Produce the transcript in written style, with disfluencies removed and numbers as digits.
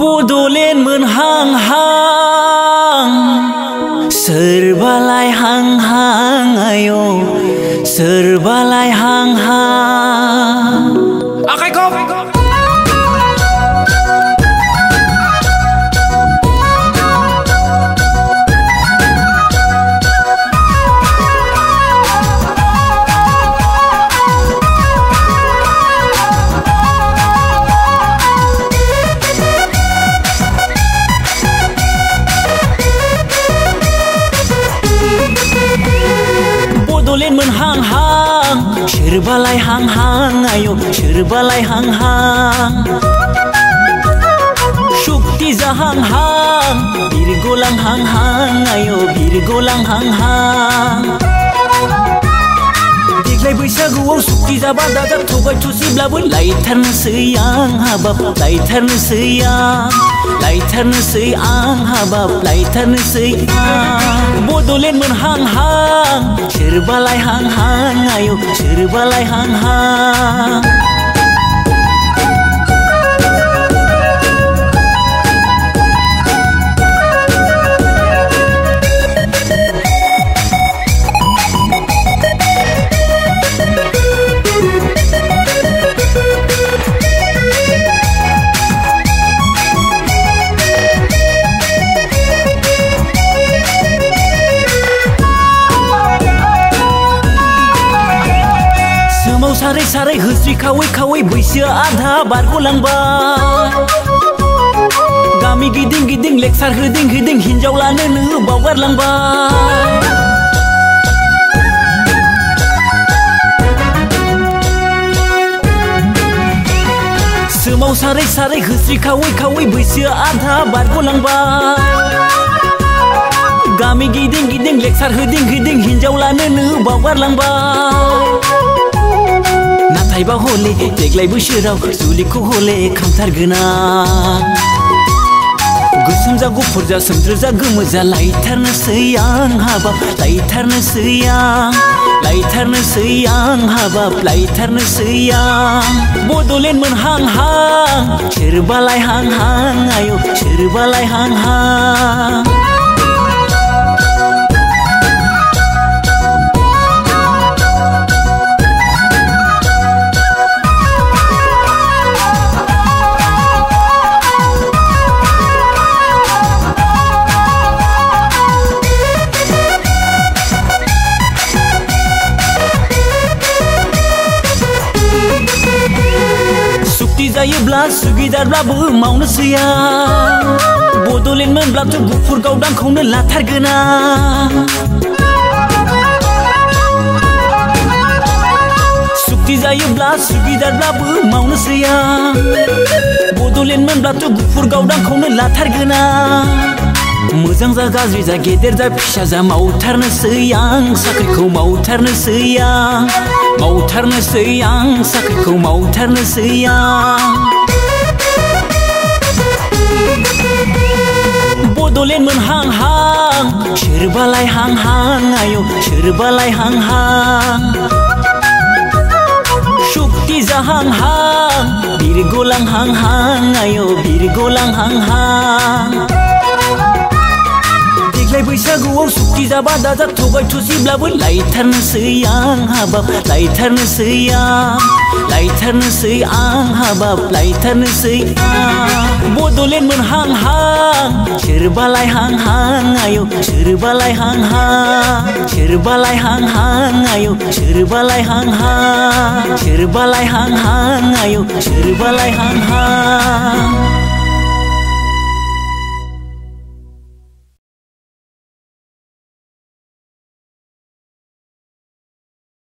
Bodoland Mwnhang serbalai hang-hang ayo serbalai hang-hang akai kop Bodoland Mwnhang serbalai hang-hang ayo serbalai hang-hang Shukti za hang-hang birgolang hang-hang ayo birgolang hang-hang Deglai बैसागुआव Shukti za बादा थगाय थसिब्लाबो लायथारनोसै आं हाबाब लायथारनोसै आं लायथारनोसै आं हाबाब लायथारनोसै आं Bodoland Mwnhang serbalai hang-hang ayo serbalai hang-hang सारै होस्रि खावै बैसोआ आधा बारग'लांबाय गामि गिदिं लेक्सार होदिं हिनजाव लानोनो बावगारलांबाय सारै होस्रि खावै बैसोआ आधा बारग'लांबाय गामि गिदिं लेक्सार होदिं हिनजाव लानोनो बावगारलांबाय नाथायबा हले देग्लाय बोसोराव जुलिखौ हले खामथारगोन आं गोसोम जा गुफुर जा सोमज्रो जा गोमो जा लायथारनोसै आं हाबाब लायथारनोसै आं लायथारनोसै आं हाबाब लायथारनोसै आं Bodoland Mwnhang serbalai hang-hang ayo serbalai hang-hang जायोब्ला सुगिदारब्लाबो मावनोसै आं Bodoland मोनब्लाथ' गुफुर गावदांखौनो लाथारगोन आं सुक्ति जायोब्ला सुगिदारब्लाबो मावनोसै आं Bodoland मोनब्लाथ' गुफुर गावदांखौनो लाथारगोन आं मोजां जा गाज्रि जा गेदेर जा फिसा जा मावथारनोसै आं साख्रिखौ मावथारनोसै आं मावथारनोसै आं साख्रिखौ मावथारनोसै आं Bodoland Mwnhang serbalai hang-hang ayo serbalai hang-hang Shukti za hang-hang birgolang hang-hang ayo birgolang hang-hang देग्लाय बैसागुआव Shukti जा बादा थगाय थसिब्लाबो लायथारनोसै आं हाबाब लायथारनोसै आं लायथारनोसै आं हाबाब लायथारनोसै आं Bodoland Mwnhang serbalai hang-hang ayo serbalai hang-hang serbalai hang-hang ayo serbalai hang-hang serbalai hang-hang ayo serbalai hang-hang